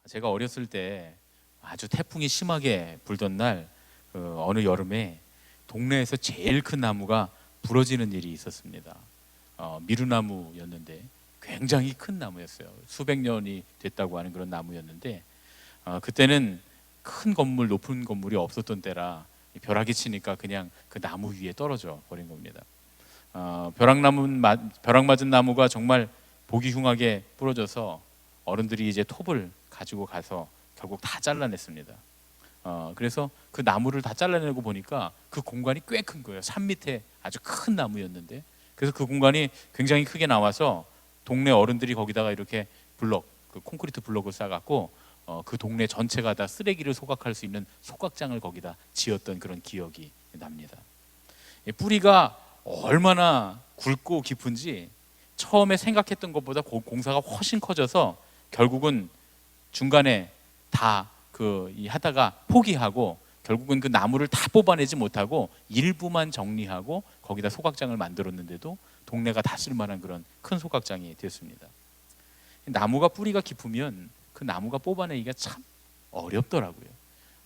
제가 어렸을 때 아주 태풍이 심하게 불던 날 어느 여름에 동네에서 제일 큰 나무가 부러지는 일이 있었습니다. 미루나무였는데 굉장히 큰 나무였어요. 수백 년이 됐다고 하는 그런 나무였는데 그때는 큰 건물, 높은 건물이 없었던 때라 벼락이 치니까 그냥 그 나무 위에 떨어져 버린 겁니다. 벼락 맞은 나무가 정말 보기 흉하게 부러져서 어른들이 이제 톱을 가지고 가서 결국 다 잘라냈습니다. 그래서 그 나무를 다 잘라내고 보니까 그 공간이 꽤 큰 거예요. 산 밑에 아주 큰 나무였는데, 그래서 그 공간이 굉장히 크게 나와서 동네 어른들이 거기다가 이렇게 그 콘크리트 블럭을 쌓아갖고 그 동네 전체가 다 쓰레기를 소각할 수 있는 소각장을 거기다 지었던 그런 기억이 납니다. 뿌리가 얼마나 굵고 깊은지 처음에 생각했던 것보다 공사가 훨씬 커져서 결국은 중간에 다 하다가 포기하고 결국은 그 나무를 다 뽑아내지 못하고 일부만 정리하고 거기다 소각장을 만들었는데도 동네가 다 쓸만한 그런 큰 소각장이 됐습니다. 나무가 뿌리가 깊으면 그 나무가 뽑아내기가 참 어렵더라고요.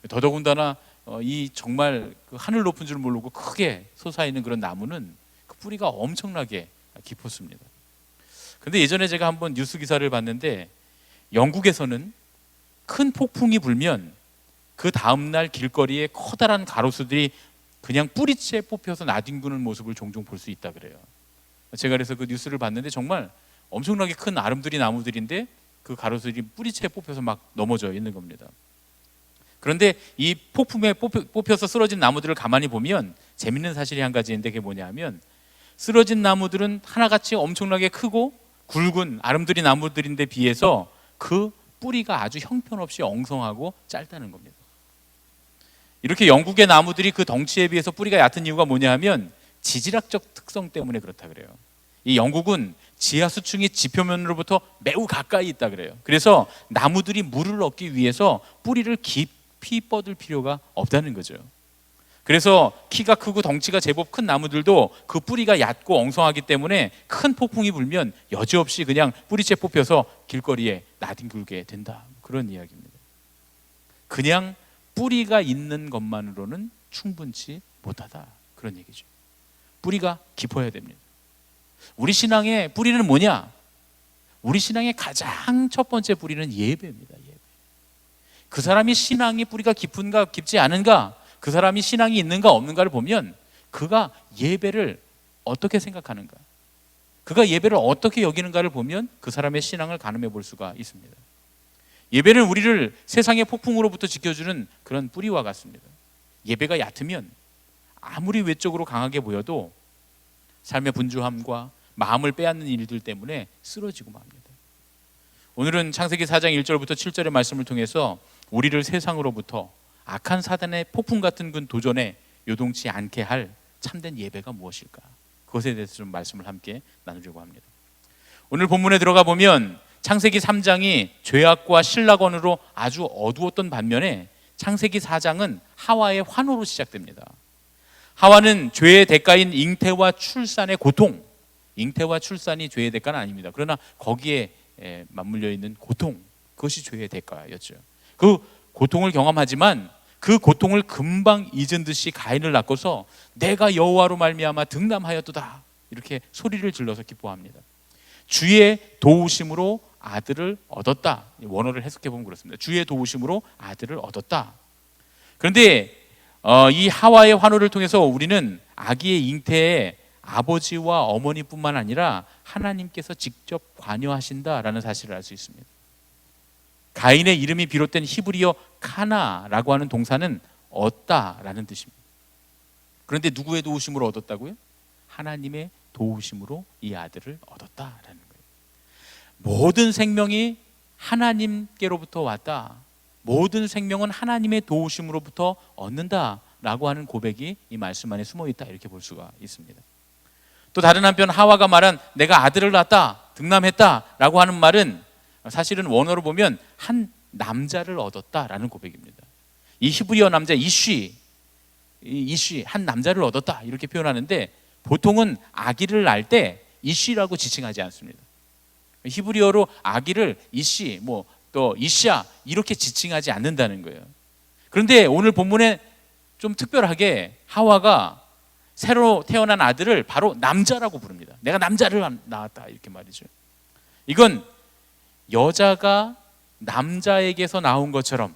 더더군다나 이 정말 그 하늘 높은 줄 모르고 크게 솟아있는 그런 나무는 그 뿌리가 엄청나게 깊었습니다. 근데 예전에 제가 한번 뉴스 기사를 봤는데 영국에서는 큰 폭풍이 불면 그 다음날 길거리에 커다란 가로수들이 그냥 뿌리채 뽑혀서 나뒹구는 모습을 종종 볼 수 있다 그래요. 제가 그래서 그 뉴스를 봤는데 정말 엄청나게 큰 아름드리 나무들인데 그 가로수들이 뿌리채 뽑혀서 막 넘어져 있는 겁니다. 그런데 이 폭풍에 뽑혀서 쓰러진 나무들을 가만히 보면 재밌는 사실이 한 가지 있는데 그게 뭐냐면 쓰러진 나무들은 하나같이 엄청나게 크고 굵은 아름드리 나무들인데 비해서 그 뿌리가 아주 형편없이 엉성하고 짧다는 겁니다. 이렇게 영국의 나무들이 그 덩치에 비해서 뿌리가 얕은 이유가 뭐냐 하면 지질학적 특성 때문에 그렇다 그래요. 이 영국은 지하수층이 지표면으로부터 매우 가까이 있다 그래요. 그래서 나무들이 물을 얻기 위해서 뿌리를 깊이 뻗을 필요가 없다는 거죠. 그래서 키가 크고 덩치가 제법 큰 나무들도 그 뿌리가 얕고 엉성하기 때문에 큰 폭풍이 불면 여지없이 그냥 뿌리채 뽑혀서 길거리에 나뒹굴게 된다, 그런 이야기입니다. 그냥 뿌리가 있는 것만으로는 충분치 못하다, 그런 얘기죠. 뿌리가 깊어야 됩니다. 우리 신앙의 뿌리는 뭐냐? 우리 신앙의 가장 첫 번째 뿌리는 예배입니다. 예배. 그 사람이 신앙이 뿌리가 깊은가 깊지 않은가, 그 사람이 신앙이 있는가 없는가를 보면 그가 예배를 어떻게 생각하는가, 그가 예배를 어떻게 여기는가를 보면 그 사람의 신앙을 가늠해 볼 수가 있습니다. 예배는 우리를 세상의 폭풍으로부터 지켜주는 그런 뿌리와 같습니다. 예배가 얕으면 아무리 외적으로 강하게 보여도 삶의 분주함과 마음을 빼앗는 일들 때문에 쓰러지고 맙니다. 오늘은 창세기 4장 1절부터 7절의 말씀을 통해서 우리를 세상으로부터 악한 사단의 폭풍 같은 그 도전에 요동치 않게 할 참된 예배가 무엇일까, 그것에 대해서 좀 말씀을 함께 나누려고 합니다. 오늘 본문에 들어가 보면 창세기 3장이 죄악과 신락원으로 아주 어두웠던 반면에 창세기 4장은 하와의 환호로 시작됩니다. 하와는 죄의 대가인 잉태와 출산의 고통, 잉태와 출산이 죄의 대가는 아닙니다. 그러나 거기에 맞물려 있는 고통, 그것이 죄의 대가였죠. 그 고통을 경험하지만 그 고통을 금방 잊은 듯이 가인을 낳고서 내가 여호와로 말미암아 득남하였도다, 이렇게 소리를 질러서 기뻐합니다. 주의 도우심으로 아들을 얻었다. 원어를 해석해 보면 그렇습니다. 주의 도우심으로 아들을 얻었다. 그런데 이 하와의 환호를 통해서 우리는 아기의 잉태에 아버지와 어머니뿐만 아니라 하나님께서 직접 관여하신다라는 사실을 알 수 있습니다. 가인의 이름이 비롯된 히브리어 카나라고 하는 동사는 얻다라는 뜻입니다. 그런데 누구의 도우심으로 얻었다고요? 하나님의 도우심으로 이 아들을 얻었다라는 거예요. 모든 생명이 하나님께로부터 왔다, 모든 생명은 하나님의 도우심으로부터 얻는다라고 하는 고백이 이 말씀 안에 숨어 있다, 이렇게 볼 수가 있습니다. 또 다른 한편 하와가 말한 내가 아들을 낳았다, 득남했다라고 하는 말은 사실은 원어로 보면 한 남자를 얻었다라는 고백입니다. 이 히브리어 남자 이쉬, 한 남자를 얻었다, 이렇게 표현하는데 보통은 아기를 낳을 때 이쉬라고 지칭하지 않습니다. 히브리어로 아기를 이쉬, 또 이샤 이렇게 지칭하지 않는다는 거예요. 그런데 오늘 본문에 좀 특별하게 하와가 새로 태어난 아들을 바로 남자라고 부릅니다. 내가 남자를 낳았다 이렇게 말이죠. 이건 여자가 남자에게서 나온 것처럼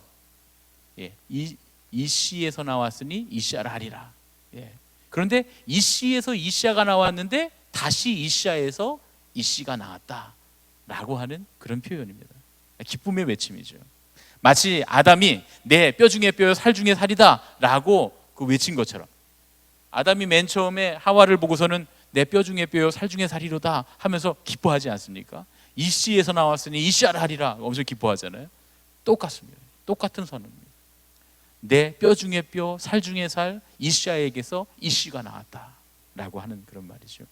이씨에서 나왔으니 이샤를 하리라. 그런데 이씨에서 이샤가 나왔는데 다시 이샤에서 이씨가 나왔다라고 하는 그런 표현입니다. 기쁨의 외침이죠. 마치 아담이 내 뼈 중에 뼈요 살 중에 살이다 라고 그 외친 것처럼, 아담이 맨 처음에 하와를 보고서는 내 뼈 중에 뼈요 살 중에 살이로다 하면서 기뻐하지 않습니까? 이씨에서 나왔으니 이샤를 하리라 엄청 기뻐하잖아요. 똑같습니다. 똑같은 선언입니다. 내 뼈 중에 뼈 살 중에 살 이샤에게서 이씨가 나왔다라고 하는 그런 말이죠.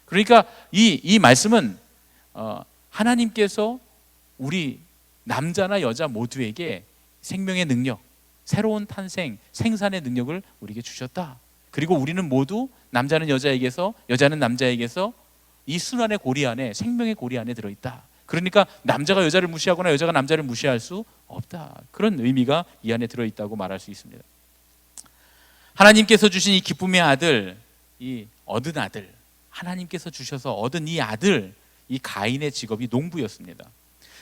그러니까 이 말씀은 하나님께서 우리 남자나 여자 모두에게 생명의 능력, 새로운 탄생, 생산의 능력을 우리에게 주셨다. 그리고 우리는 모두 남자는 여자에게서, 여자는 남자에게서 이 순환의 고리 안에, 생명의 고리 안에 들어있다. 그러니까 남자가 여자를 무시하거나 여자가 남자를 무시할 수 없다. 그런 의미가 이 안에 들어있다고 말할 수 있습니다. 하나님께서 주신 이 기쁨의 아들, 이 얻은 아들, 하나님께서 주셔서 얻은 이 아들, 이 가인의 직업이 농부였습니다.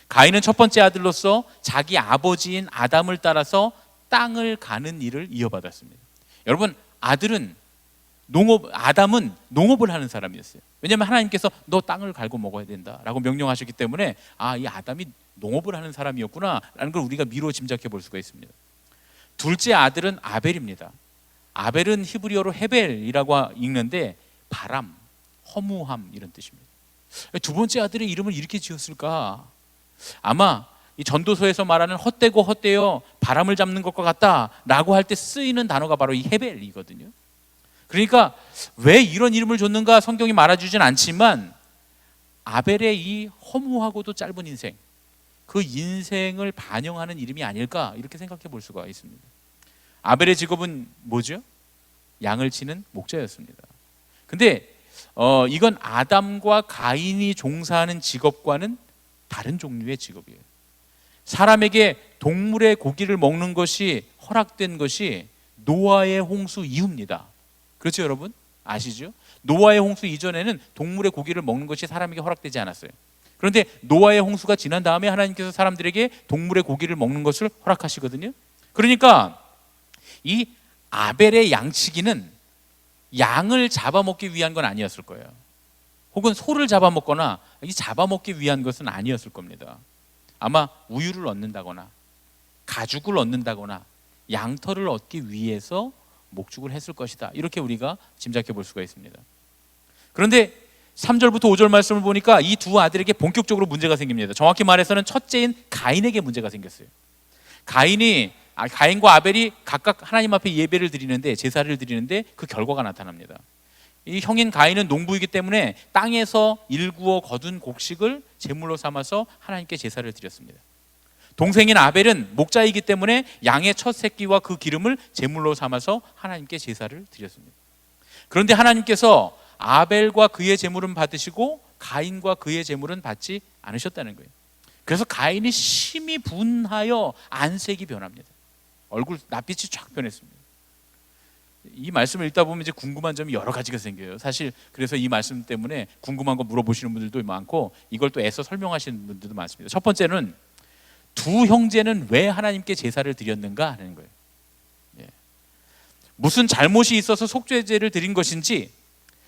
가인은 첫 번째 아들로서 자기 아버지인 아담을 따라서 땅을 가는 일을 이어받았습니다. 여러분, 아담은 농업을 하는 사람이었어요. 왜냐하면 하나님께서 너 땅을 갈고 먹어야 된다라고 명령하셨기 때문에 이 아담이 농업을 하는 사람이었구나라는 걸 우리가 미로 짐작해 볼 수가 있습니다. 둘째 아들은 아벨입니다. 아벨은 히브리어로 헤벨이라고 읽는데 바람, 허무함 이런 뜻입니다. 두 번째 아들의 이름을 이렇게 지었을까? 아마 이 전도서에서 말하는 헛되고 헛되어 바람을 잡는 것과 같다라고 할 때 쓰이는 단어가 바로 이 헤벨이거든요. 그러니까 왜 이런 이름을 줬는가 성경이 말해주진 않지만 아벨의 이 허무하고도 짧은 인생, 그 인생을 반영하는 이름이 아닐까 이렇게 생각해 볼 수가 있습니다. 아벨의 직업은 뭐죠? 양을 치는 목자였습니다. 근데 이건 아담과 가인이 종사하는 직업과는 다른 종류의 직업이에요. 사람에게 동물의 고기를 먹는 것이 허락된 것이 노아의 홍수 이후입니다. 그렇죠, 여러분? 아시죠? 노아의 홍수 이전에는 동물의 고기를 먹는 것이 사람에게 허락되지 않았어요. 그런데 노아의 홍수가 지난 다음에 하나님께서 사람들에게 동물의 고기를 먹는 것을 허락하시거든요. 그러니까 이 아벨의 양치기는 양을 잡아먹기 위한 건 아니었을 거예요. 혹은 소를 잡아먹거나 잡아먹기 위한 것은 아니었을 겁니다. 아마 우유를 얻는다거나 가죽을 얻는다거나 양털을 얻기 위해서 목축을 했을 것이다. 이렇게 우리가 짐작해 볼 수가 있습니다. 그런데 3절부터 5절 말씀을 보니까 이 두 아들에게 본격적으로 문제가 생깁니다. 정확히 말해서는 첫째인 가인에게 문제가 생겼어요. 가인과 아벨이 각각 하나님 앞에 예배를 드리는데, 제사를 드리는데 그 결과가 나타납니다. 이 형인 가인은 농부이기 때문에 땅에서 일구어 거둔 곡식을 제물로 삼아서 하나님께 제사를 드렸습니다. 동생인 아벨은 목자이기 때문에 양의 첫 새끼와 그 기름을 제물로 삼아서 하나님께 제사를 드렸습니다. 그런데 하나님께서 아벨과 그의 제물은 받으시고 가인과 그의 제물은 받지 않으셨다는 거예요. 그래서 가인이 심히 분하여 안색이 변합니다. 얼굴 낯빛이 쫙 변했습니다. 이 말씀을 읽다 보면 이제 궁금한 점이 여러 가지가 생겨요. 사실 그래서 이 말씀 때문에 궁금한 거 물어보시는 분들도 많고 이걸 또 애써 설명하시는 분들도 많습니다. 첫 번째는 두 형제는 왜 하나님께 제사를 드렸는가 하는 거예요. 무슨 잘못이 있어서 속죄제를 드린 것인지,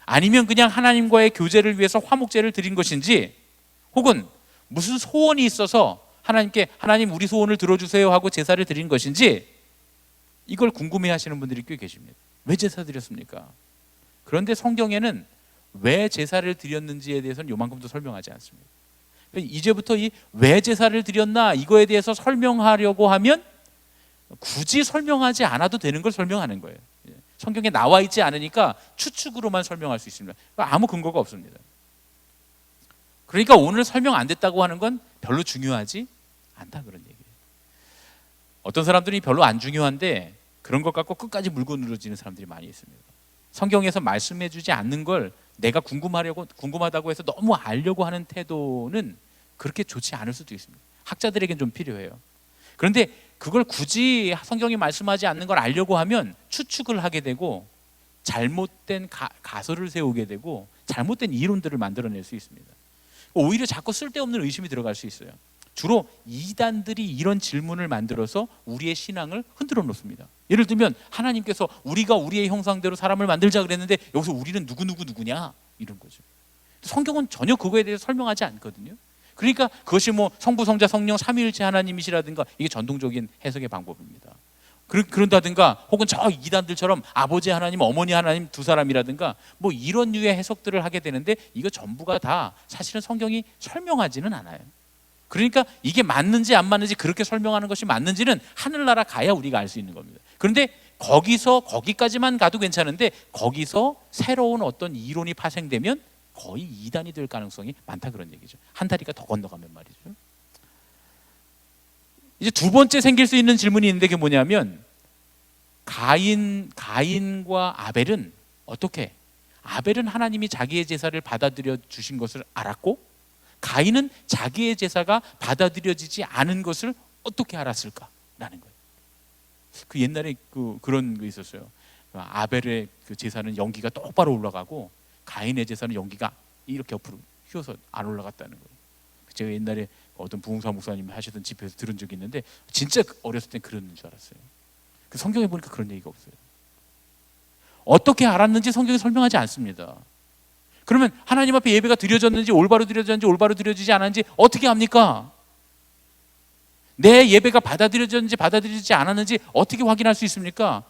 아니면 그냥 하나님과의 교제를 위해서 화목제를 드린 것인지, 혹은 무슨 소원이 있어서 하나님께 하나님 우리 소원을 들어주세요 하고 제사를 드린 것인지, 이걸 궁금해 하시는 분들이 꽤 계십니다. 왜 제사 드렸습니까? 그런데 성경에는 왜 제사를 드렸는지에 대해서는 요만큼도 설명하지 않습니다. 이제부터 이 왜 제사를 드렸나 이거에 대해서 설명하려고 하면 굳이 설명하지 않아도 되는 걸 설명하는 거예요. 성경에 나와 있지 않으니까 추측으로만 설명할 수 있습니다. 아무 근거가 없습니다. 그러니까 오늘 설명 안 됐다고 하는 건 별로 중요하지 않다, 그런 얘기예요. 어떤 사람들이 별로 안 중요한데 그런 것 갖고 끝까지 물고 늘어지는 사람들이 많이 있습니다. 성경에서 말씀해 주지 않는 걸 내가 궁금하다고 해서 너무 알려고 하는 태도는 그렇게 좋지 않을 수도 있습니다. 학자들에겐 좀 필요해요. 그런데 그걸 굳이 성경이 말씀하지 않는 걸 알려고 하면 추측을 하게 되고 잘못된 가설을 세우게 되고 잘못된 이론들을 만들어낼 수 있습니다. 오히려 자꾸 쓸데없는 의심이 들어갈 수 있어요. 주로 이단들이 이런 질문을 만들어서 우리의 신앙을 흔들어 놓습니다. 예를 들면 하나님께서 우리가 우리의 형상대로 사람을 만들자 그랬는데 여기서 우리는 누구냐 이런 거죠. 성경은 전혀 그거에 대해서 설명하지 않거든요. 그러니까 그것이 뭐 성부, 성자, 성령 삼위일체 하나님이시라든가 이게 전통적인 해석의 방법입니다. 그런다든가 혹은 저 이단들처럼 아버지 하나님, 어머니 하나님 두 사람이라든가 뭐 이런 류의 해석들을 하게 되는데 이거 전부가 다 사실은 성경이 설명하지는 않아요. 그러니까 이게 맞는지 안 맞는지 그렇게 설명하는 것이 맞는지는 하늘나라 가야 우리가 알 수 있는 겁니다. 그런데 거기까지만 가도 괜찮은데 거기서 새로운 어떤 이론이 파생되면 거의 이단이 될 가능성이 많다 그런 얘기죠. 한 다리가 더 건너가면 말이죠. 이제 두 번째 생길 수 있는 질문이 있는데 그게 뭐냐면 가인과 아벨은 어떻게? 아벨은 하나님이 자기의 제사를 받아들여 주신 것을 알았고 가인은 자기의 제사가 받아들여지지 않은 것을 어떻게 알았을까라는 거예요. 그 옛날에 그런 거 있었어요. 아벨의 그 제사는 연기가 똑바로 올라가고 가인의 제사는 연기가 이렇게 옆으로 휘어서 안 올라갔다는 거예요. 제가 옛날에 어떤 부흥사 목사님이 하시던 집회에서 들은 적이 있는데 진짜 어렸을 땐 그랬는 줄 알았어요. 그 성경에 보니까 그런 얘기가 없어요. 어떻게 알았는지 성경이 설명하지 않습니다. 그러면 하나님 앞에 예배가 드려졌는지 올바로 드려졌는지 올바로 드려지지 않았는지 어떻게 합니까? 내 예배가 받아들여졌는지 받아들여지지 않았는지 어떻게 확인할 수 있습니까?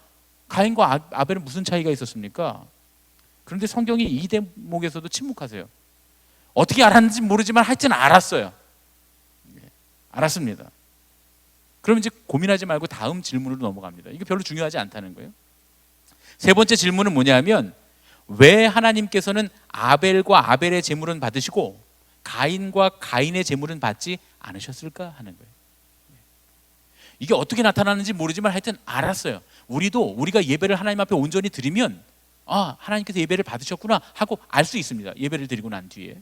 가인과 아벨은 무슨 차이가 있었습니까? 그런데 성경이 이 대목에서도 침묵하세요. 어떻게 알았는지 모르지만 하여튼 알았어요. 알았습니다. 그럼 이제 고민하지 말고 다음 질문으로 넘어갑니다. 이게 별로 중요하지 않다는 거예요. 세 번째 질문은 뭐냐면 왜 하나님께서는 아벨과 아벨의 제물은 받으시고 가인과 가인의 제물은 받지 않으셨을까 하는 거예요. 이게 어떻게 나타나는지 모르지만 하여튼 알았어요. 우리가 예배를 하나님 앞에 온전히 드리면 하나님께서 예배를 받으셨구나 하고 알 수 있습니다. 예배를 드리고 난 뒤에.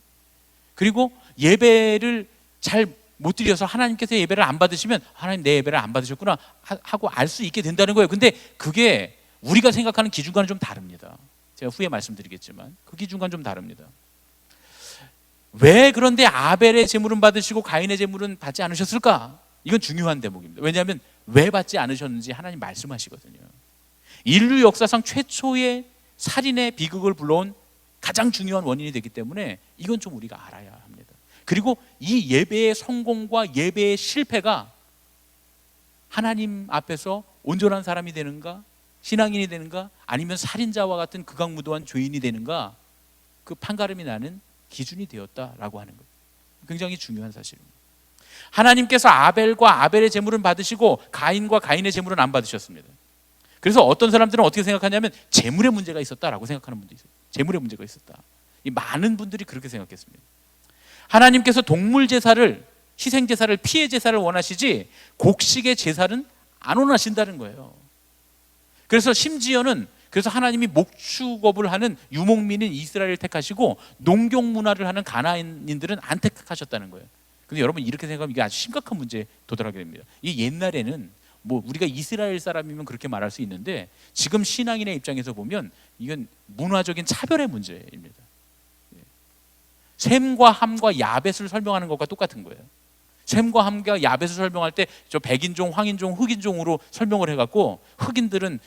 그리고 예배를 잘 못 드려서 하나님께서 예배를 안 받으시면 하나님 내 예배를 안 받으셨구나 하고 알 수 있게 된다는 거예요. 근데 그게 우리가 생각하는 기준과는 좀 다릅니다. 제가 후에 말씀드리겠지만 그 기준과는 좀 다릅니다. 왜 그런데 아벨의 제물은 받으시고 가인의 제물은 받지 않으셨을까? 이건 중요한 대목입니다. 왜냐하면 왜 받지 않으셨는지 하나님 말씀하시거든요. 인류 역사상 최초의 살인의 비극을 불러온 가장 중요한 원인이 되기 때문에 이건 좀 우리가 알아야 합니다. 그리고 이 예배의 성공과 예배의 실패가 하나님 앞에서 온전한 사람이 되는가, 신앙인이 되는가, 아니면 살인자와 같은 극악무도한 죄인이 되는가, 그 판가름이 나는 기준이 되었다라고 하는 것. 굉장히 중요한 사실입니다. 하나님께서 아벨과 아벨의 제물은 받으시고 가인과 가인의 제물은 안 받으셨습니다. 그래서 어떤 사람들은 어떻게 생각하냐면 제물의 문제가 있었다라고 생각하는 분도 있어요. 제물의 문제가 있었다. 이 많은 분들이 그렇게 생각했습니다. 하나님께서 동물 제사를, 희생 제사를, 피해 제사를 원하시지 곡식의 제사는 안 원하신다는 거예요. 그래서 심지어는 하나님이 목축업을 하는 유목민인 이스라엘을 택하시고 농경 문화를 하는 가나안인들은 안 택하셨다는 거예요. 근데 여러분 이렇게 생각하면 이게 아주 심각한 문제에 도달하게 됩니다. 이 옛날에는 뭐 우리가 이스라엘 사람이면 그렇게 말할 수 있는데 지금 신앙인의 입장에서 보면 이건 문화적인 차별의 문제입니다. 셈과 함과 야벳을 설명하는 것과 똑같은 거예요. 셈과 함과 야벳을 설명할 때 저 백인종, 황인종, 흑인종으로 설명을 해갖고 흑인들은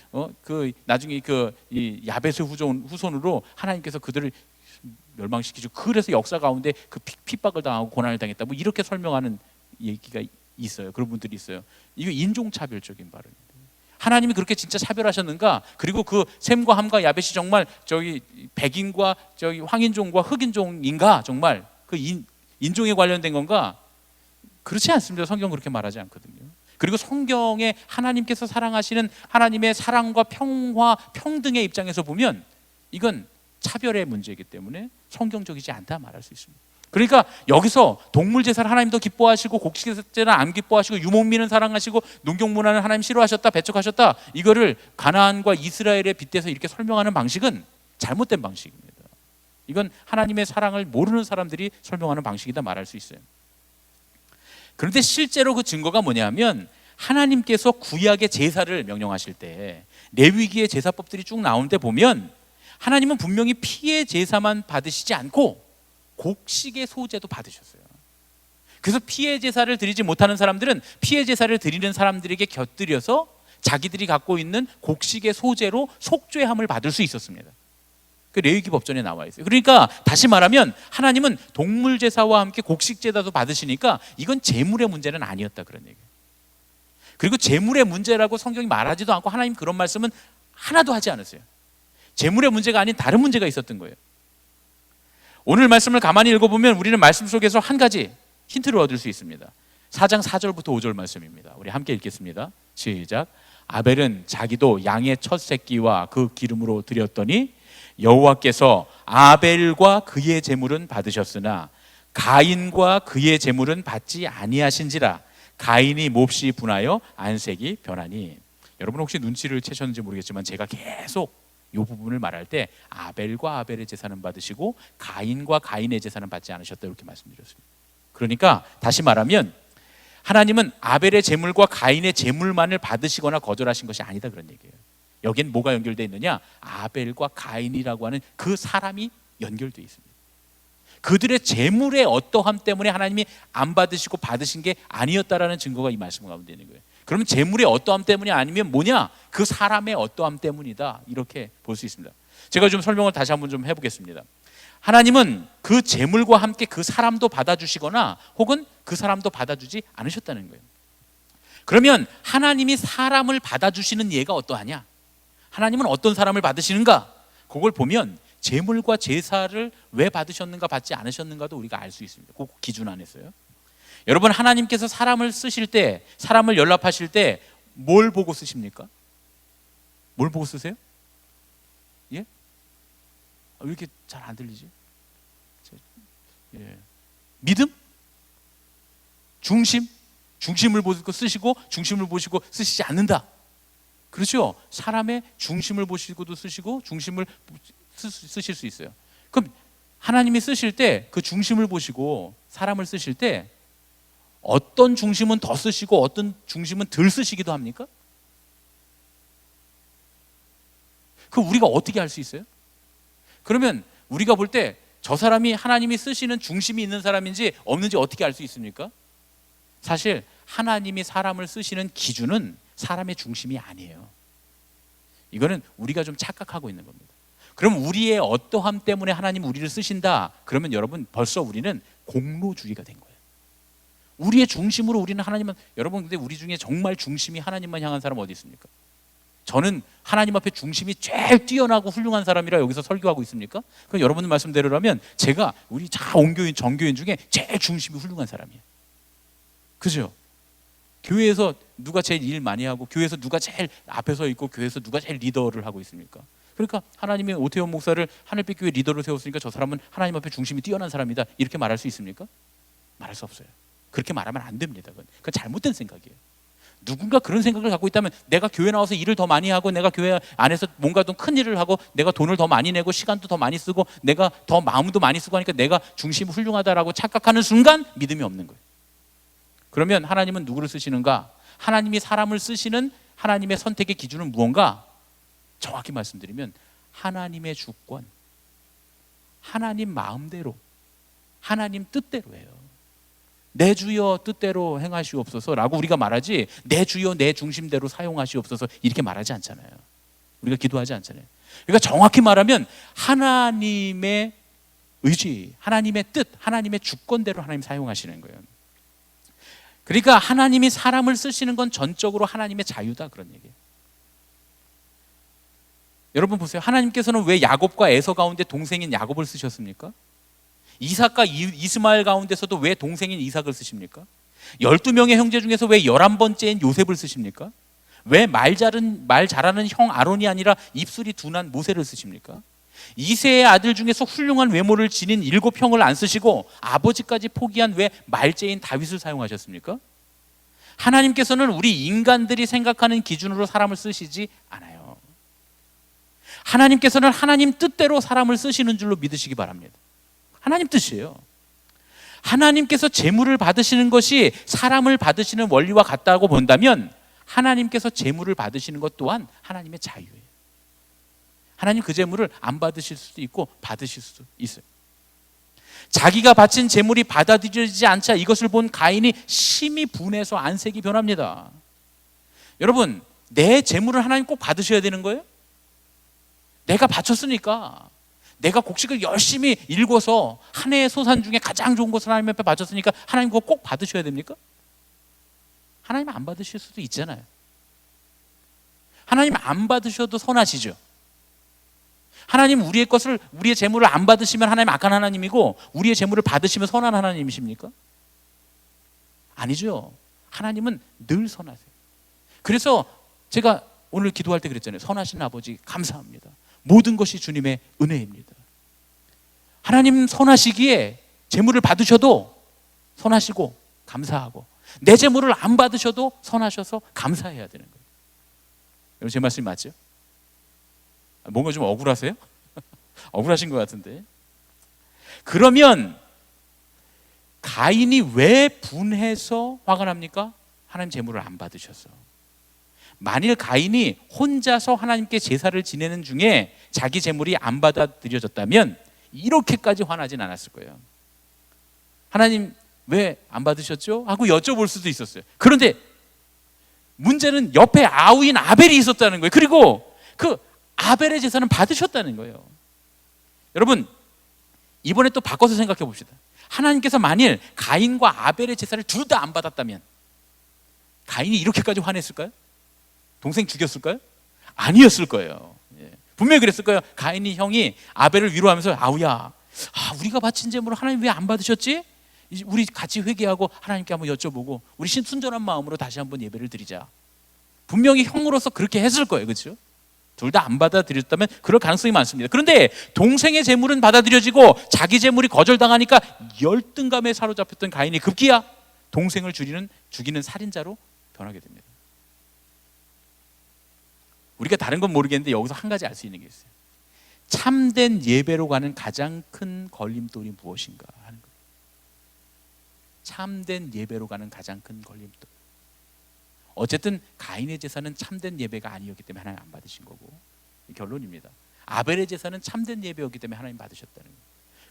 나중에 이 야벳의 후손으로 하나님께서 그들을 멸망시키죠. 그래서 역사 가운데 그 핍박을 당하고 고난을 당했다. 뭐 이렇게 설명하는 얘기가 있어요. 그런 분들이 있어요. 이거 인종차별적인 발언입니다. 하나님이 그렇게 진짜 차별하셨는가? 그리고 그 셈과 함과 야벳이 정말 백인과 황인종과 흑인종인가? 정말 그 인종에 관련된 건가? 그렇지 않습니다. 성경 그렇게 말하지 않거든요. 그리고 성경에 하나님께서 사랑하시는 하나님의 사랑과 평화, 평등의 입장에서 보면 이건 차별의 문제이기 때문에 성경적이지 않다 말할 수 있습니다. 그러니까 여기서 동물 제사를 하나님 더 기뻐하시고 곡식 제사는 안 기뻐하시고 유목민은 사랑하시고 농경 문화는 하나님 싫어하셨다, 배척하셨다, 이거를 가나안과 이스라엘에 빗대서 이렇게 설명하는 방식은 잘못된 방식입니다. 이건 하나님의 사랑을 모르는 사람들이 설명하는 방식이다 말할 수 있어요. 그런데 실제로 그 증거가 뭐냐면 하나님께서 구약의 제사를 명령하실 때 레위기의 제사법들이 쭉 나오는데 보면 하나님은 분명히 피의 제사만 받으시지 않고 곡식의 소제도 받으셨어요. 그래서 피의 제사를 드리지 못하는 사람들은 피의 제사를 드리는 사람들에게 곁들여서 자기들이 갖고 있는 곡식의 소제로 속죄함을 받을 수 있었습니다. 그 레위기 법전에 나와 있어요. 그러니까 다시 말하면 하나님은 동물 제사와 함께 곡식 제사도 받으시니까 이건 재물의 문제는 아니었다, 그런 얘기예요. 그리고 재물의 문제라고 성경이 말하지도 않고 하나님 그런 말씀은 하나도 하지 않았어요. 재물의 문제가 아닌 다른 문제가 있었던 거예요. 오늘 말씀을 가만히 읽어보면 우리는 말씀 속에서 한 가지 힌트를 얻을 수 있습니다. 4장 4절부터 5절 말씀입니다. 우리 함께 읽겠습니다. 시작. 아벨은 자기도 양의 첫 새끼와 그 기름으로 드렸더니 여호와께서 아벨과 그의 제물은 받으셨으나 가인과 그의 제물은 받지 아니하신지라. 가인이 몹시 분하여 안색이 변하니. 여러분 혹시 눈치를 채셨는지 모르겠지만 제가 계속 이 부분을 말할 때 아벨과 아벨의 제사는 받으시고 가인과 가인의 제사는 받지 않으셨다 이렇게 말씀드렸습니다. 그러니까 다시 말하면 하나님은 아벨의 제물과 가인의 제물만을 받으시거나 거절하신 것이 아니다, 그런 얘기예요. 여기엔 뭐가 연결되어 있느냐? 아벨과 가인이라고 하는 그 사람이 연결되어 있습니다. 그들의 제물의 어떠함 때문에 하나님이 안 받으시고 받으신 게 아니었다라는 증거가 이 말씀 가운데 있는 거예요. 그러면 제물의 어떠함 때문이 아니면 뭐냐? 그 사람의 어떠함 때문이다, 이렇게 볼 수 있습니다. 제가 좀 설명을 다시 한번 좀 해보겠습니다. 하나님은 그 제물과 함께 그 사람도 받아주시거나 혹은 그 사람도 받아주지 않으셨다는 거예요. 그러면 하나님이 사람을 받아주시는 예가 어떠하냐? 하나님은 어떤 사람을 받으시는가? 그걸 보면 제물과 제사를 왜 받으셨는가 받지 않으셨는가도 우리가 알 수 있습니다. 그 기준 안에서요. 여러분, 하나님께서 사람을 쓰실 때, 사람을 연락하실 때 뭘 보고 쓰십니까? 뭘 보고 쓰세요? 예? 왜 이렇게 잘 안 들리지? 예. 믿음? 중심? 중심을 보고 쓰시고 중심을 보시고 쓰시지 않는다. 그렇죠? 사람의 중심을 보시고도 쓰시고 중심을 쓰실 수 있어요. 그럼 하나님이 쓰실 때 그 중심을 보시고 사람을 쓰실 때 어떤 중심은 더 쓰시고 어떤 중심은 덜 쓰시기도 합니까? 그 우리가 어떻게 알 수 있어요? 그러면 우리가 볼 때 저 사람이 하나님이 쓰시는 중심이 있는 사람인지 없는지 어떻게 알 수 있습니까? 사실 하나님이 사람을 쓰시는 기준은 사람의 중심이 아니에요. 이거는 우리가 좀 착각하고 있는 겁니다. 그럼 우리의 어떠함 때문에 하나님 우리를 쓰신다, 그러면 여러분 벌써 우리는 공로주의가 된 거예요. 우리의 중심으로 우리는 하나님은, 여러분 근데 우리 중에 정말 중심이 하나님만 향한 사람 어디 있습니까? 저는 하나님 앞에 중심이 제일 뛰어나고 훌륭한 사람이라 여기서 설교하고 있습니까? 그럼 여러분 말씀대로라면 제가 우리 온교인 정교인 중에 제일 중심이 훌륭한 사람이에요. 그죠? 교회에서 누가 제일 일 많이 하고 교회에서 누가 제일 앞에 서 있고 교회에서 누가 제일 리더를 하고 있습니까? 그러니까 하나님의 오태원 목사를 하늘빛 교회 리더로 세웠으니까 저 사람은 하나님 앞에 중심이 뛰어난 사람이다, 이렇게 말할 수 있습니까? 말할 수 없어요. 그렇게 말하면 안 됩니다. 그건 잘못된 생각이에요. 누군가 그런 생각을 갖고 있다면 내가 교회 나와서 일을 더 많이 하고 내가 교회 안에서 뭔가 좀 큰 일을 하고 내가 돈을 더 많이 내고 시간도 더 많이 쓰고 내가 더 마음도 많이 쓰고 하니까 내가 중심이 훌륭하다라고 착각하는 순간 믿음이 없는 거예요. 그러면 하나님은 누구를 쓰시는가? 하나님이 사람을 쓰시는 하나님의 선택의 기준은 무언가? 정확히 말씀드리면 하나님의 주권, 하나님 마음대로, 하나님 뜻대로예요. 내 주여 뜻대로 행하시옵소서라고 우리가 말하지 내 주여 내 중심대로 사용하시옵소서 이렇게 말하지 않잖아요. 우리가 기도하지 않잖아요. 그러니까 정확히 말하면 하나님의 의지, 하나님의 뜻, 하나님의 주권대로 하나님 사용하시는 거예요. 그러니까 하나님이 사람을 쓰시는 건 전적으로 하나님의 자유다, 그런 얘기예요. 여러분 보세요. 하나님께서는 왜 야곱과 에서 가운데 동생인 야곱을 쓰셨습니까? 이삭과 이스마엘 가운데서도 왜 동생인 이삭을 쓰십니까? 12명의 형제 중에서 왜 11번째인 요셉을 쓰십니까? 왜 말 잘하는 형 아론이 아니라 입술이 둔한 모세를 쓰십니까? 이세의 아들 중에서 훌륭한 외모를 지닌 7형을 안 쓰시고 아버지까지 포기한 왜 말제인 다윗을 사용하셨습니까? 하나님께서는 우리 인간들이 생각하는 기준으로 사람을 쓰시지 않아요. 하나님께서는 하나님 뜻대로 사람을 쓰시는 줄로 믿으시기 바랍니다. 하나님 뜻이에요. 하나님께서 제물을 받으시는 것이 사람을 받으시는 원리와 같다고 본다면 하나님께서 제물을 받으시는 것 또한 하나님의 자유예요. 하나님 그 제물을 안 받으실 수도 있고 받으실 수도 있어요. 자기가 바친 제물이 받아들여지지 않자 이것을 본 가인이 심히 분해서 안색이 변합니다. 여러분, 내 제물을 하나님 꼭 받으셔야 되는 거예요? 내가 바쳤으니까, 내가 곡식을 열심히 일궈서 한 해의 소산 중에 가장 좋은 것을 하나님 앞에 바쳤으니까 하나님 그거 꼭 받으셔야 됩니까? 하나님 안 받으실 수도 있잖아요. 하나님 안 받으셔도 선하시죠. 하나님 우리의 것을, 우리의 재물을 안 받으시면 하나님 악한 하나님이고, 우리의 재물을 받으시면 선한 하나님이십니까? 아니죠. 하나님은 늘 선하세요. 그래서 제가 오늘 기도할 때 그랬잖아요. 선하신 아버지 감사합니다. 모든 것이 주님의 은혜입니다. 하나님 선하시기에 재물을 받으셔도 선하시고 감사하고, 내 재물을 안 받으셔도 선하셔서 감사해야 되는 거예요. 여러분, 제 말씀이 맞죠? 뭔가 좀 억울하세요? 억울하신 것 같은데. 그러면 가인이 왜 분해서 화가 납니까? 하나님 제물을 안 받으셔서. 만일 가인이 혼자서 하나님께 제사를 지내는 중에 자기 제물이 안 받아들여졌다면 이렇게까지 화나진 않았을 거예요. 하나님 왜 안 받으셨죠? 하고 여쭤볼 수도 있었어요. 그런데 문제는 옆에 아우인 아벨이 있었다는 거예요. 그리고 그 아벨의 제사는 받으셨다는 거예요. 여러분, 이번에 또 바꿔서 생각해 봅시다. 하나님께서 만일 가인과 아벨의 제사를 둘 다 안 받았다면 가인이 이렇게까지 화냈을까요? 동생 죽였을까요? 아니었을 거예요. 분명히 그랬을 거예요. 가인이 형이 아벨을 위로하면서, 아우야, 우리가 바친 제물을 하나님 왜 안 받으셨지? 우리 같이 회개하고 하나님께 한번 여쭤보고 우리 순전한 마음으로 다시 한번 예배를 드리자. 분명히 형으로서 그렇게 했을 거예요. 그렇죠? 둘 다 안 받아들였다면 그럴 가능성이 많습니다. 그런데 동생의 재물은 받아들여지고 자기 재물이 거절당하니까 열등감에 사로잡혔던 가인이 급기야 동생을 죽이는 살인자로 변하게 됩니다. 우리가 다른 건 모르겠는데 여기서 한 가지 알 수 있는 게 있어요. 참된 예배로 가는 가장 큰 걸림돌이 무엇인가 하는 거예요. 참된 예배로 가는 가장 큰 걸림돌. 어쨌든 가인의 제사는 참된 예배가 아니었기 때문에 하나님 안 받으신 거고, 결론입니다. 아벨의 제사는 참된 예배였기 때문에 하나님 받으셨다는 거예요.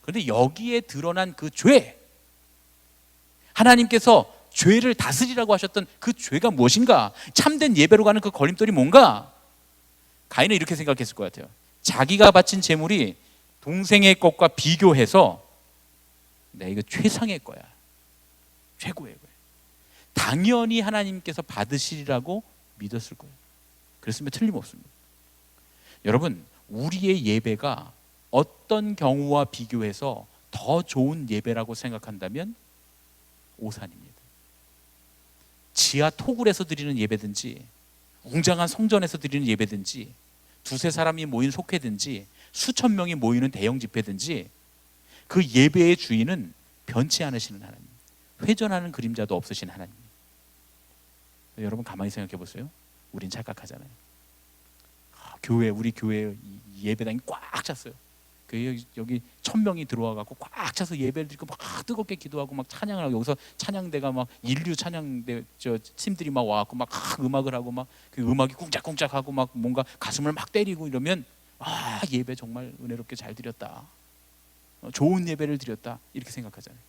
그런데 여기에 드러난 그 죄, 하나님께서 죄를 다스리라고 하셨던 그 죄가 무엇인가? 참된 예배로 가는 그 걸림돌이 뭔가? 가인은 이렇게 생각했을 것 같아요. 자기가 바친 제물이 동생의 것과 비교해서 내가 이거 최상의 거야, 최고의 거야, 당연히 하나님께서 받으시리라고 믿었을 거예요. 그랬으면 틀림없습니다. 여러분, 우리의 예배가 어떤 경우와 비교해서 더 좋은 예배라고 생각한다면 오산입니다. 지하 토굴에서 드리는 예배든지 웅장한 성전에서 드리는 예배든지 두세 사람이 모인 속회든지 수천 명이 모이는 대형 집회든지 그 예배의 주인은 변치 않으시는 하나님, 회전하는 그림자도 없으신 하나님. 여러분 가만히 생각해 보세요. 우린 착각하잖아요. 우리 교회 예배당이 꽉 찼어요. 여기 1000명이 들어와갖고 꽉 차서 예배를 드리고 막 뜨겁게 기도하고 막 찬양을 하고, 여기서 찬양대가 막 인류 찬양대 팀들이 막 와갖고 막 음악을 하고 막 그 음악이 쿵짝쿵짝하고 막 뭔가 가슴을 막 때리고 이러면 예배 정말 은혜롭게 잘 드렸다, 좋은 예배를 드렸다, 이렇게 생각하잖아요.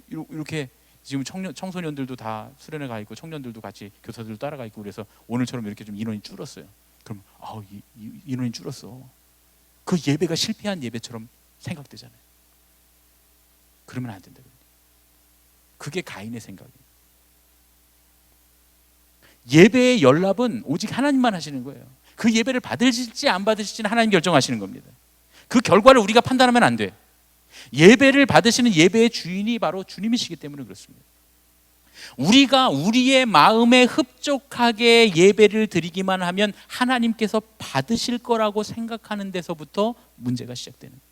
이렇게 지금 청소년들도 다 수련회 가 있고 청년들도 같이 교사들도 따라가 있고 그래서 오늘처럼 이렇게 좀 인원이 줄었어요. 그럼 인원이 줄었어. 그 예배가 실패한 예배처럼 생각되잖아요. 그러면 안 된다. 그게 가인의 생각이에요. 예배의 연락은 오직 하나님만 하시는 거예요. 그 예배를 받으실지 안 받으실지는 하나님 결정하시는 겁니다. 그 결과를 우리가 판단하면 안 돼. 예배를 받으시는 예배의 주인이 바로 주님이시기 때문에 그렇습니다. 우리가 우리의 마음에 흡족하게 예배를 드리기만 하면 하나님께서 받으실 거라고 생각하는 데서부터 문제가 시작되는 거예요.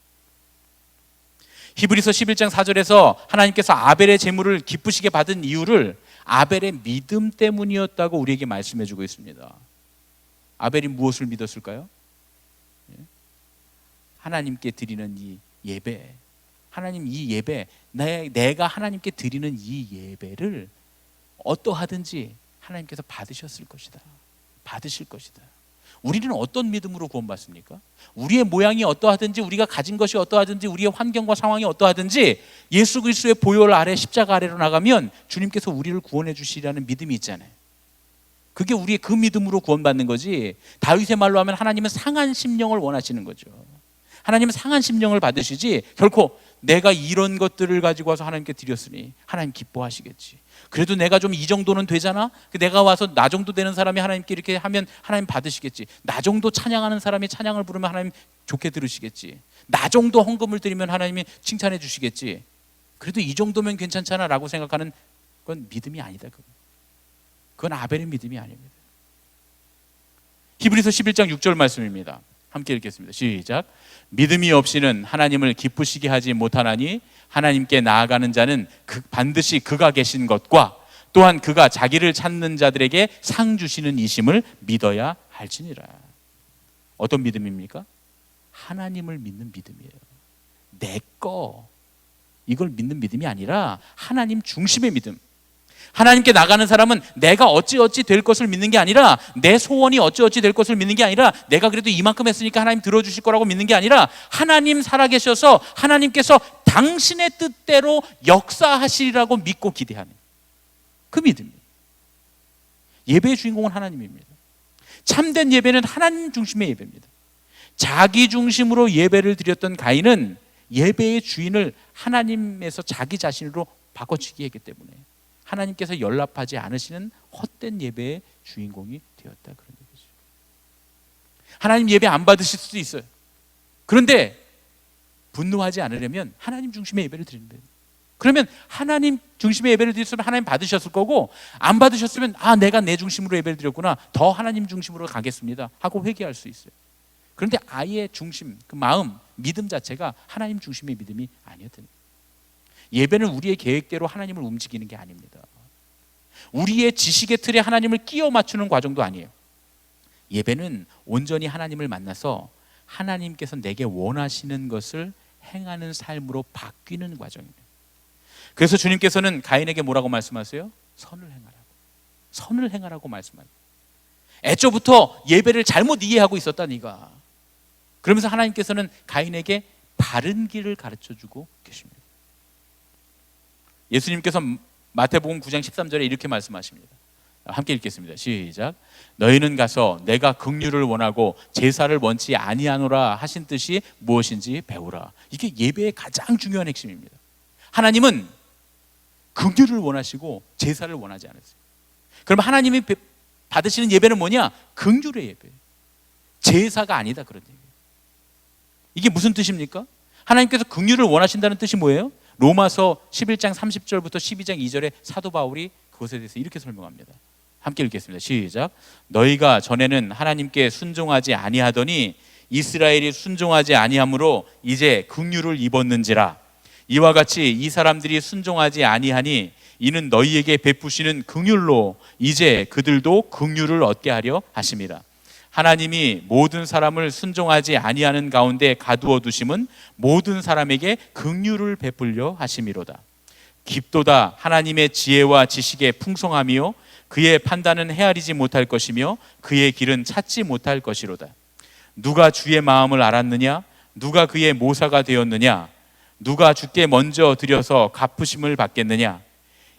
히브리서 11장 4절에서 하나님께서 아벨의 제물을 기쁘시게 받은 이유를 아벨의 믿음 때문이었다고 우리에게 말씀해 주고 있습니다. 아벨이 무엇을 믿었을까요? 하나님께 드리는 이 예배, 하나님 이 예배, 내가 하나님께 드리는 이 예배를 어떠하든지 하나님께서 받으셨을 것이다. 받으실 것이다. 우리는 어떤 믿음으로 구원받습니까? 우리의 모양이 어떠하든지, 우리가 가진 것이 어떠하든지, 우리의 환경과 상황이 어떠하든지 예수 그리스도의 보혈 아래, 십자가 아래로 나가면 주님께서 우리를 구원해 주시라는 믿음이 있잖아요. 그게 우리의 그 믿음으로 구원받는 거지. 다윗의 말로 하면 하나님은 상한 심령을 원하시는 거죠. 하나님은 상한 심령을 받으시지, 결코 내가 이런 것들을 가지고 와서 하나님께 드렸으니 하나님 기뻐하시겠지, 그래도 내가 좀 이 정도는 되잖아, 내가 와서 나 정도 되는 사람이 하나님께 이렇게 하면 하나님 받으시겠지, 나 정도 찬양하는 사람이 찬양을 부르면 하나님 좋게 들으시겠지, 나 정도 헌금을 드리면 하나님이 칭찬해 주시겠지, 그래도 이 정도면 괜찮잖아 라고 생각하는 건 믿음이 아니다. 그건 아벨의 믿음이 아닙니다. 히브리서 11장 6절 말씀입니다. 함께 읽겠습니다. 시작. 믿음이 없이는 하나님을 기쁘시게 하지 못하나니 하나님께 나아가는 자는 반드시 그가 계신 것과 또한 그가 자기를 찾는 자들에게 상 주시는 이심을 믿어야 할지니라. 어떤 믿음입니까? 하나님을 믿는 믿음이에요. 내 거 이걸 믿는 믿음이 아니라 하나님 중심의 믿음. 하나님께 나가는 사람은 내가 어찌어찌 될 것을 믿는 게 아니라, 내 소원이 어찌어찌 될 것을 믿는 게 아니라, 내가 그래도 이만큼 했으니까 하나님 들어주실 거라고 믿는 게 아니라, 하나님 살아계셔서 하나님께서 당신의 뜻대로 역사하시리라고 믿고 기대하는 그 믿음이에요. 예배의 주인공은 하나님입니다. 참된 예배는 하나님 중심의 예배입니다. 자기 중심으로 예배를 드렸던 가인은 예배의 주인을 하나님에서 자기 자신으로 바꿔치기 했기 때문에 하나님께서 연락하지 않으시는 헛된 예배의 주인공이 되었다, 그런 얘기죠. 하나님 예배 안 받으실 수도 있어요. 그런데 분노하지 않으려면 하나님 중심의 예배를 드리는 거예요. 그러면 하나님 중심의 예배를 드렸으면 하나님 받으셨을 거고, 안 받으셨으면 내가 내 중심으로 예배를 드렸구나, 더 하나님 중심으로 가겠습니다 하고 회개할 수 있어요. 그런데 아예 중심, 그 마음, 믿음 자체가 하나님 중심의 믿음이 아니었던 거예요. 예배는 우리의 계획대로 하나님을 움직이는 게 아닙니다. 우리의 지식의 틀에 하나님을 끼워 맞추는 과정도 아니에요. 예배는 온전히 하나님을 만나서 하나님께서 내게 원하시는 것을 행하는 삶으로 바뀌는 과정입니다. 그래서 주님께서는 가인에게 뭐라고 말씀하세요? 선을 행하라고. 선을 행하라고 말씀하세요. 애초부터 예배를 잘못 이해하고 있었다 네가. 그러면서 하나님께서는 가인에게 바른 길을 가르쳐주고 계십니다. 예수님께서 마태복음 9장 13절에 이렇게 말씀하십니다. 함께 읽겠습니다. 시작. 너희는 가서 내가 긍휼을 원하고 제사를 원치 아니하노라 하신 뜻이 무엇인지 배우라. 이게 예배의 가장 중요한 핵심입니다. 하나님은 긍휼을 원하시고 제사를 원하지 않으세요. 그럼 하나님이 받으시는 예배는 뭐냐? 긍휼의 예배, 제사가 아니다, 그런 얘기예요. 이게 무슨 뜻입니까? 하나님께서 긍휼을 원하신다는 뜻이 뭐예요? 로마서 11장 30절부터 12장 2절에 사도 바울이 그것에 대해서 이렇게 설명합니다. 함께 읽겠습니다. 시작. 너희가 전에는 하나님께 순종하지 아니하더니 이스라엘이 순종하지 아니함으로 이제 긍휼을 입었는지라. 이와 같이 이 사람들이 순종하지 아니하니 이는 너희에게 베푸시는 긍휼로 이제 그들도 긍휼을 얻게 하려 하심이라. 하나님이 모든 사람을 순종하지 아니하는 가운데 가두어 두심은 모든 사람에게 긍휼을 베풀려 하심이로다. 깊도다 하나님의 지혜와 지식의 풍성함이요 그의 판단은 헤아리지 못할 것이며 그의 길은 찾지 못할 것이로다. 누가 주의 마음을 알았느냐? 누가 그의 모사가 되었느냐? 누가 주께 먼저 드려서 갚으심을 받겠느냐?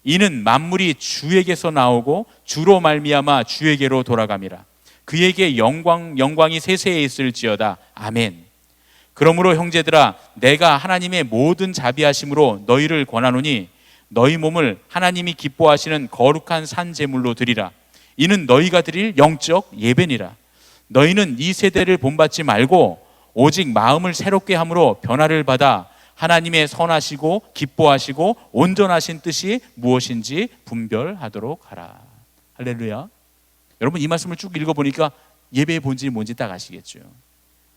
이는 만물이 주에게서 나오고 주로 말미암아 주에게로 돌아감이라. 그에게 영광이 세세에 있을지어다. 아멘. 그러므로 형제들아, 내가 하나님의 모든 자비하심으로 너희를 권하노니 너희 몸을 하나님이 기뻐하시는 거룩한 산 제물로 드리라. 이는 너희가 드릴 영적 예배니라. 너희는 이 세대를 본받지 말고 오직 마음을 새롭게 함으로 변화를 받아 하나님의 선하시고 기뻐하시고 온전하신 뜻이 무엇인지 분별하도록 하라. 할렐루야. 여러분, 이 말씀을 쭉 읽어보니까 예배의 본질이 뭔지 딱 아시겠죠.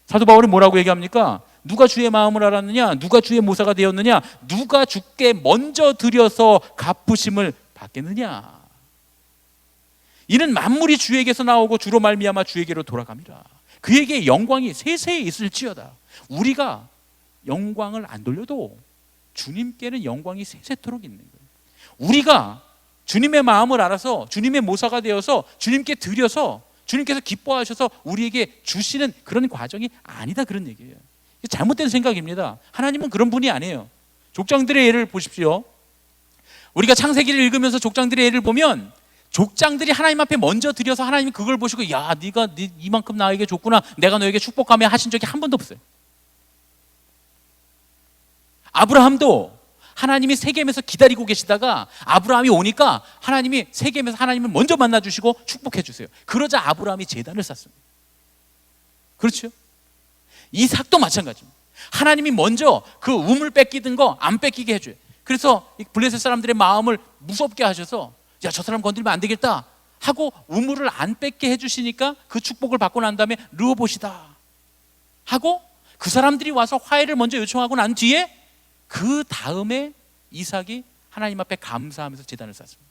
사도 바울은 뭐라고 얘기합니까? 누가 주의 마음을 알았느냐? 누가 주의 모사가 되었느냐? 누가 주께 먼저 드려서 갚으심을 받겠느냐? 이는 만물이 주에게서 나오고 주로 말미암아 주에게로 돌아갑니다. 그에게 영광이 세세에 있을지어다. 우리가 영광을 안 돌려도 주님께는 영광이 세세토록 있는 거예요. 우리가 주님의 마음을 알아서 주님의 모사가 되어서 주님께 드려서 주님께서 기뻐하셔서 우리에게 주시는 그런 과정이 아니다, 그런 얘기예요. 잘못된 생각입니다. 하나님은 그런 분이 아니에요. 족장들의 예를 보십시오. 우리가 창세기를 읽으면서 족장들의 예를 보면 족장들이 하나님 앞에 먼저 드려서 하나님이 그걸 보시고 야, 네가 이만큼 나에게 줬구나, 내가 너에게 축복하며 하신 적이 한 번도 없어요. 아브라함도 하나님이 세겜에서 기다리고 계시다가 아브라함이 오니까 하나님이 세겜에서 하나님을 먼저 만나주시고 축복해 주세요. 그러자 아브라함이 제단을 쌓습니다. 그렇죠? 이삭도 마찬가지입니다. 하나님이 먼저 그 우물 뺏기던 거 안 뺏기게 해줘요. 그래서 블레셋 사람들의 마음을 무섭게 하셔서 야, 저 사람 건들면 안 되겠다 하고 우물을 안 뺏게 해주시니까 그 축복을 받고 난 다음에 르호봇이다 하고 그 사람들이 와서 화해를 먼저 요청하고 난 뒤에 그 다음에 이삭이 하나님 앞에 감사하면서 제단을 쌓습니다.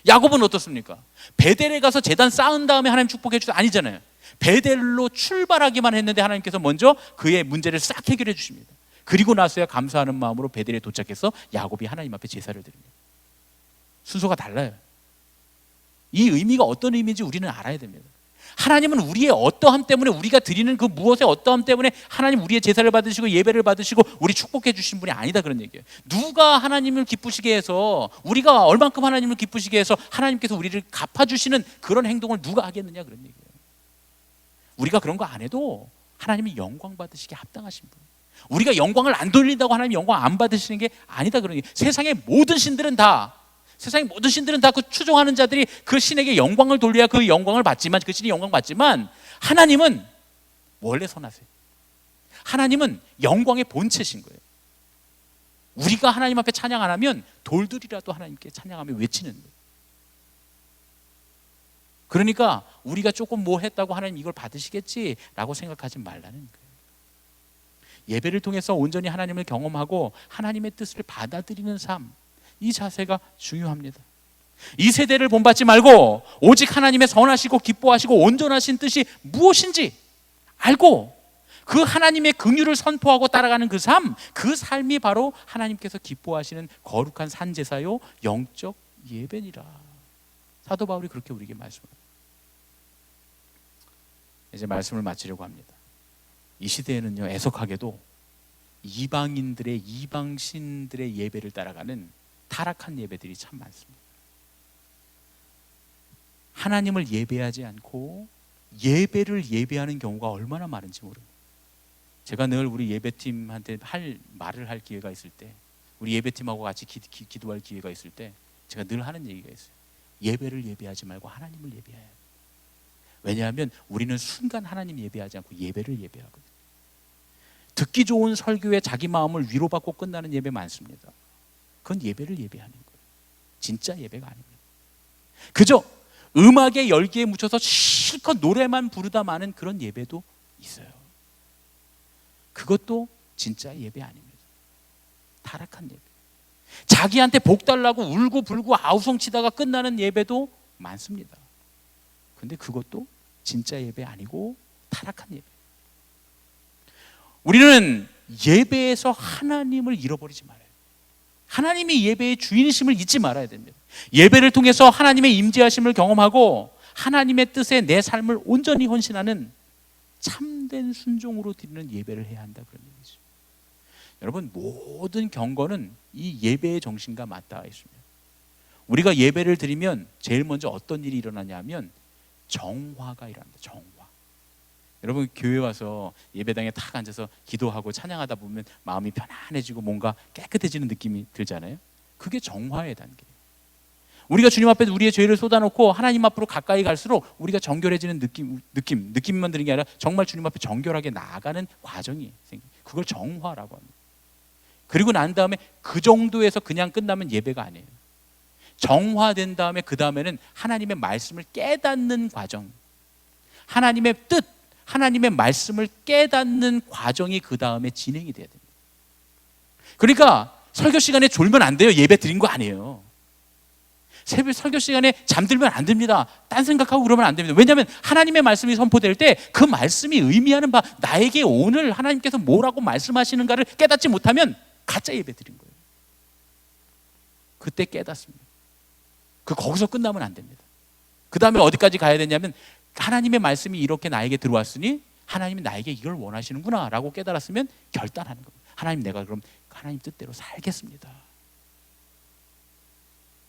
야곱은 어떻습니까? 베델에 가서 제단 쌓은 다음에 하나님 축복해 주다 아니잖아요. 베델로 출발하기만 했는데 하나님께서 먼저 그의 문제를 싹 해결해 주십니다. 그리고 나서야 감사하는 마음으로 베델에 도착해서 야곱이 하나님 앞에 제사를 드립니다. 순서가 달라요. 이 의미가 어떤 의미인지 우리는 알아야 됩니다. 하나님은 우리의 어떠함 때문에, 우리가 드리는 그 무엇의 어떠함 때문에 하나님 우리의 제사를 받으시고 예배를 받으시고 우리 축복해 주신 분이 아니다, 그런 얘기예요. 누가 하나님을 기쁘시게 해서, 우리가 얼만큼 하나님을 기쁘시게 해서 하나님께서 우리를 갚아주시는 그런 행동을 누가 하겠느냐, 그런 얘기예요. 우리가 그런 거 안 해도 하나님이 영광 받으시게 합당하신 분. 우리가 영광을 안 돌린다고 하나님이 영광 안 받으시는 게 아니다, 그런 얘기예요. 세상의 모든 신들은 다 그 추종하는 자들이 그 신에게 영광을 돌려야 그 영광을 받지만, 그 신이 영광 받지만, 하나님은 원래 선하세요. 하나님은 영광의 본체신 거예요. 우리가 하나님 앞에 찬양 안 하면 돌들이라도 하나님께 찬양하며 외치는 거예요. 그러니까 우리가 조금 뭐 했다고 하나님 이걸 받으시겠지라고 생각하지 말라는 거예요. 예배를 통해서 온전히 하나님을 경험하고 하나님의 뜻을 받아들이는 삶, 이 자세가 중요합니다. 이 세대를 본받지 말고 오직 하나님의 선하시고 기뻐하시고 온전하신 뜻이 무엇인지 알고 그 하나님의 긍휼을 선포하고 따라가는 그 삶, 그 삶이 바로 하나님께서 기뻐하시는 거룩한 산제사요 영적 예배니라. 사도 바울이 그렇게 우리에게 말씀합니다. 이제 말씀을 마치려고 합니다. 이 시대에는요, 애석하게도 이방신들의 예배를 따라가는 타락한 예배들이 참 많습니다. 하나님을 예배하지 않고 예배를 예배하는 경우가 얼마나 많은지 모릅니다. 제가 늘 우리 예배팀한테 말을 할 기회가 있을 때, 우리 예배팀하고 같이 기도할 기회가 있을 때 제가 늘 하는 얘기가 있어요. 예배를 예배하지 말고 하나님을 예배해야 해요. 왜냐하면 우리는 순간 하나님 예배하지 않고 예배를 예배하거든요. 듣기 좋은 설교에 자기 마음을 위로받고 끝나는 예배 많습니다. 그건 예배를 예배하는 거예요. 진짜 예배가 아닙니다. 그저 음악의 열기에 묻혀서 실컷 노래만 부르다 마는 그런 예배도 있어요. 그것도 진짜 예배 아닙니다. 타락한 예배. 자기한테 복 달라고 울고 불고 아우성치다가 끝나는 예배도 많습니다. 근데 그것도 진짜 예배 아니고 타락한 예배. 우리는 예배에서 하나님을 잃어버리지 말아요. 하나님이 예배의 주인이심을 잊지 말아야 됩니다. 예배를 통해서 하나님의 임재하심을 경험하고 하나님의 뜻에 내 삶을 온전히 헌신하는 참된 순종으로 드리는 예배를 해야 한다, 그런 얘기죠. 여러분, 모든 경건은 이 예배의 정신과 맞닿아 있습니다. 우리가 예배를 드리면 제일 먼저 어떤 일이 일어나냐면 정화가 일어납니다. 정화. 여러분, 교회 와서 예배당에 탁 앉아서 기도하고 찬양하다 보면 마음이 편안해지고 뭔가 깨끗해지는 느낌이 들잖아요. 그게 정화의 단계예요. 우리가 주님 앞에 우리의 죄를 쏟아놓고 하나님 앞으로 가까이 갈수록 우리가 정결해지는 느낌만 드는 게 아니라 정말 주님 앞에 정결하게 나아가는 과정이 생겨요. 그걸 정화라고 합니다. 그리고 난 다음에 그 정도에서 그냥 끝나면 예배가 아니에요. 정화된 다음에 그 다음에는 하나님의 말씀을 깨닫는 과정, 하나님의 뜻, 하나님의 말씀을 깨닫는 과정이 그 다음에 진행이 돼야 됩니다. 그러니까 설교 시간에 졸면 안 돼요. 예배 드린 거 아니에요. 새벽 설교 시간에 잠들면 안 됩니다. 딴 생각하고 그러면 안 됩니다. 왜냐하면 하나님의 말씀이 선포될 때 그 말씀이 의미하는 바, 나에게 오늘 하나님께서 뭐라고 말씀하시는가를 깨닫지 못하면 가짜 예배 드린 거예요. 그때 깨닫습니다. 거기서 끝나면 안 됩니다. 그 다음에 어디까지 가야 되냐면 하나님의 말씀이 이렇게 나에게 들어왔으니 하나님이 나에게 이걸 원하시는구나 라고 깨달았으면 결단하는 겁니다. 하나님, 내가 그럼 하나님 뜻대로 살겠습니다.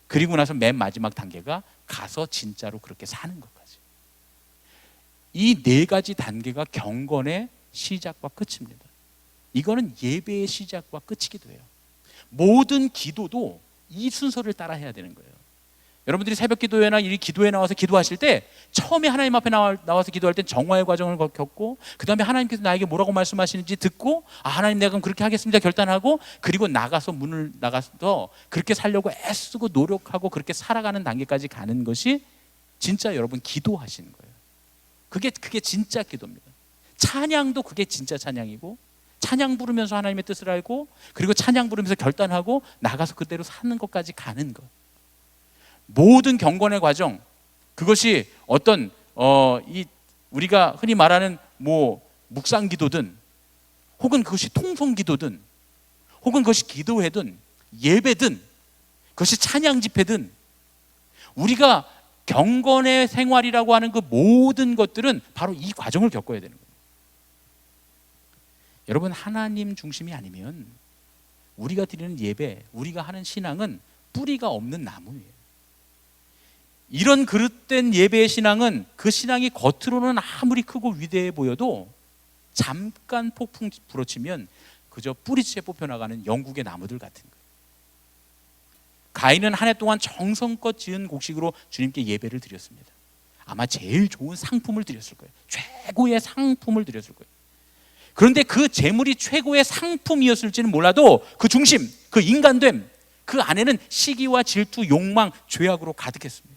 그리고 나서 맨 마지막 단계가 가서 진짜로 그렇게 사는 것까지. 이 네 가지 단계가 경건의 시작과 끝입니다. 이거는 예배의 시작과 끝이기도 해요. 모든 기도도 이 순서를 따라 해야 되는 거예요. 여러분들이 새벽 기도회나 이 기도회 나와서 기도하실 때 처음에 하나님 앞에 나와서 기도할 때 정화의 과정을 겪고, 그 다음에 하나님께서 나에게 뭐라고 말씀하시는지 듣고, 하나님 내가 그럼 그렇게 하겠습니다 결단하고, 그리고 나가서 문을 나가서 그렇게 살려고 애쓰고 노력하고 그렇게 살아가는 단계까지 가는 것이 진짜 여러분 기도하시는 거예요. 그게 진짜 기도입니다. 찬양도 그게 진짜 찬양이고, 찬양 부르면서 하나님의 뜻을 알고, 그리고 찬양 부르면서 결단하고 나가서 그대로 사는 것까지 가는 것. 모든 경건의 과정, 그것이 어떤 우리가 흔히 말하는 묵상 기도든, 혹은 그것이 통성 기도든, 혹은 그것이 기도회든 예배든, 그것이 찬양 집회든, 우리가 경건의 생활이라고 하는 그 모든 것들은 바로 이 과정을 겪어야 되는 거예요. 여러분, 하나님 중심이 아니면 우리가 드리는 예배, 우리가 하는 신앙은 뿌리가 없는 나무예요. 이런 그릇된 예배의 신앙은 그 신앙이 겉으로는 아무리 크고 위대해 보여도 잠깐 폭풍 불어치면 그저 뿌리채 뽑혀나가는 영국의 나무들 같은 거예요. 가인은 한 해 동안 정성껏 지은 곡식으로 주님께 예배를 드렸습니다. 아마 제일 좋은 상품을 드렸을 거예요. 최고의 상품을 드렸을 거예요. 그런데 그 재물이 최고의 상품이었을지는 몰라도 그 중심, 그 인간됨, 그 안에는 시기와 질투, 욕망, 죄악으로 가득했습니다.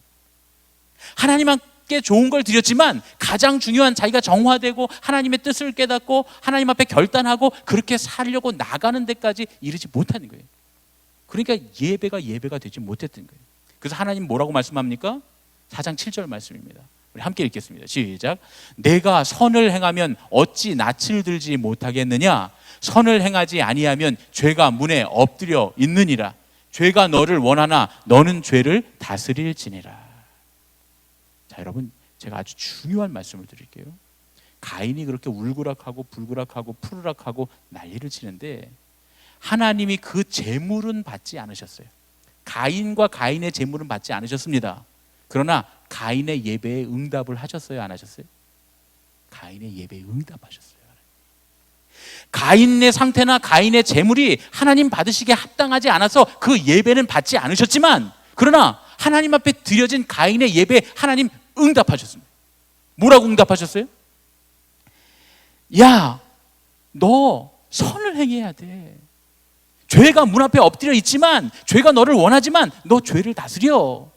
하나님께 좋은 걸 드렸지만 가장 중요한 자기가 정화되고 하나님의 뜻을 깨닫고 하나님 앞에 결단하고 그렇게 살려고 나가는 데까지 이르지 못하는 거예요. 그러니까 예배가 되지 못했던 거예요. 그래서 하나님 뭐라고 말씀합니까? 4장 7절 말씀입니다. 우리 함께 읽겠습니다. 시작. 내가 선을 행하면 어찌 낯을 들지 못하겠느냐? 선을 행하지 아니하면 죄가 문에 엎드려 있느니라. 죄가 너를 원하나 너는 죄를 다스릴지니라. 자, 여러분, 제가 아주 중요한 말씀을 드릴게요. 가인이 그렇게 울그락하고 불그락하고 푸르락하고 난리를 치는데 하나님이 그 재물은 받지 않으셨어요. 가인과 가인의 재물은 받지 않으셨습니다. 그러나 가인의 예배에 응답을 하셨어요, 안 하셨어요? 가인의 예배에 응답하셨어요. 가인의 상태나 가인의 재물이 하나님 받으시기에 합당하지 않아서 그 예배는 받지 않으셨지만, 그러나 하나님 앞에 드려진 가인의 예배에 하나님 응답하셨습니다. 뭐라고 응답하셨어요? 야, 너 선을 행해야 돼. 죄가 문 앞에 엎드려 있지만, 죄가 너를 원하지만 너 죄를 다스려.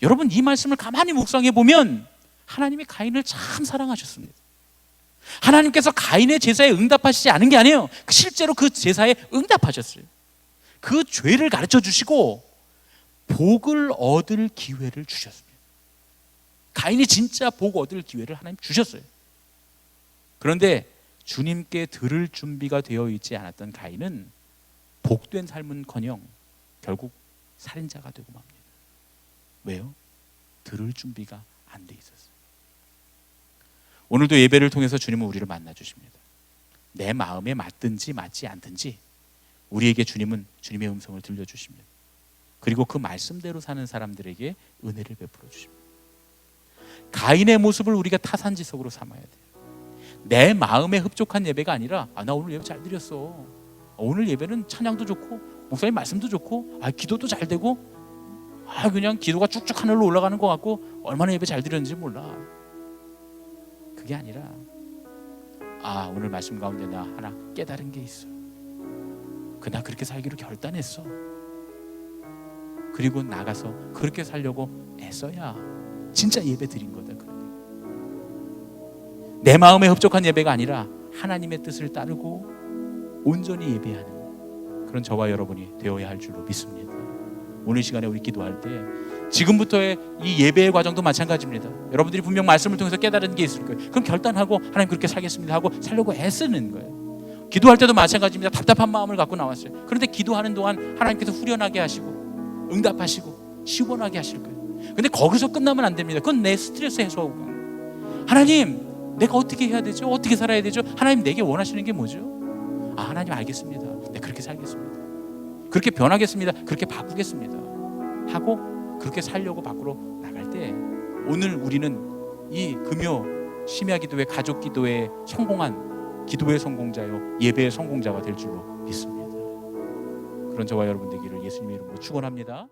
여러분, 이 말씀을 가만히 묵상해 보면 하나님이 가인을 참 사랑하셨습니다. 하나님께서 가인의 제사에 응답하시지 않은 게 아니에요. 실제로 그 제사에 응답하셨어요. 그 죄를 가르쳐 주시고 복을 얻을 기회를 주셨습니다. 가인이 진짜 복 얻을 기회를 하나님 주셨어요. 그런데 주님께 들을 준비가 되어 있지 않았던 가인은 복된 삶은커녕 결국 살인자가 되고 맙니다. 왜요? 들을 준비가 안 돼 있었어요. 오늘도 예배를 통해서 주님은 우리를 만나 주십니다. 내 마음에 맞든지 맞지 않든지 우리에게 주님은 주님의 음성을 들려주십니다. 그리고 그 말씀대로 사는 사람들에게 은혜를 베풀어 주십니다. 가인의 모습을 우리가 타산지석으로 삼아야 돼요. 내 마음에 흡족한 예배가 아니라 나 오늘 예배 잘 드렸어. 오늘 예배는 찬양도 좋고 목사님 말씀도 좋고 기도도 잘 되고 그냥 기도가 쭉쭉 하늘로 올라가는 것 같고 얼마나 예배 잘 드렸는지 몰라. 그게 아니라 오늘 말씀 가운데 나 하나 깨달은 게 있어. 나 그렇게 살기로 결단했어. 그리고 나가서 그렇게 살려고 애써야 진짜 예배 드린 거다. 내 마음에 흡족한 예배가 아니라 하나님의 뜻을 따르고 온전히 예배하는 그런 저와 여러분이 되어야 할 줄로 믿습니다. 오늘 시간에 우리 기도할 때 지금부터의 이 예배의 과정도 마찬가지입니다. 여러분들이 분명 말씀을 통해서 깨달은 게 있을 거예요. 그럼 결단하고 하나님 그렇게 살겠습니다 하고 살려고 애쓰는 거예요. 기도할 때도 마찬가지입니다. 답답한 마음을 갖고 나왔어요. 그런데 기도하는 동안 하나님께서 후련하게 하시고 응답하시고 시원하게 하실 거예요. 근데 거기서 끝나면 안 됩니다. 그건 내 스트레스 해소하고 가는. 하나님, 내가 어떻게 해야 되죠? 어떻게 살아야 되죠? 하나님, 내게 원하시는 게 뭐죠? 아, 하나님 알겠습니다. 네, 그렇게 살겠습니다. 그렇게 변하겠습니다. 그렇게 바꾸겠습니다. 하고 그렇게 살려고 밖으로 나갈 때, 오늘 우리는 이 금요 심야 기도회, 가족 기도회에 성공한 기도의 성공자요, 예배의 성공자가 될 줄로 믿습니다. 그런 저와 여러분 되기를 예수님의 이름으로 축원합니다.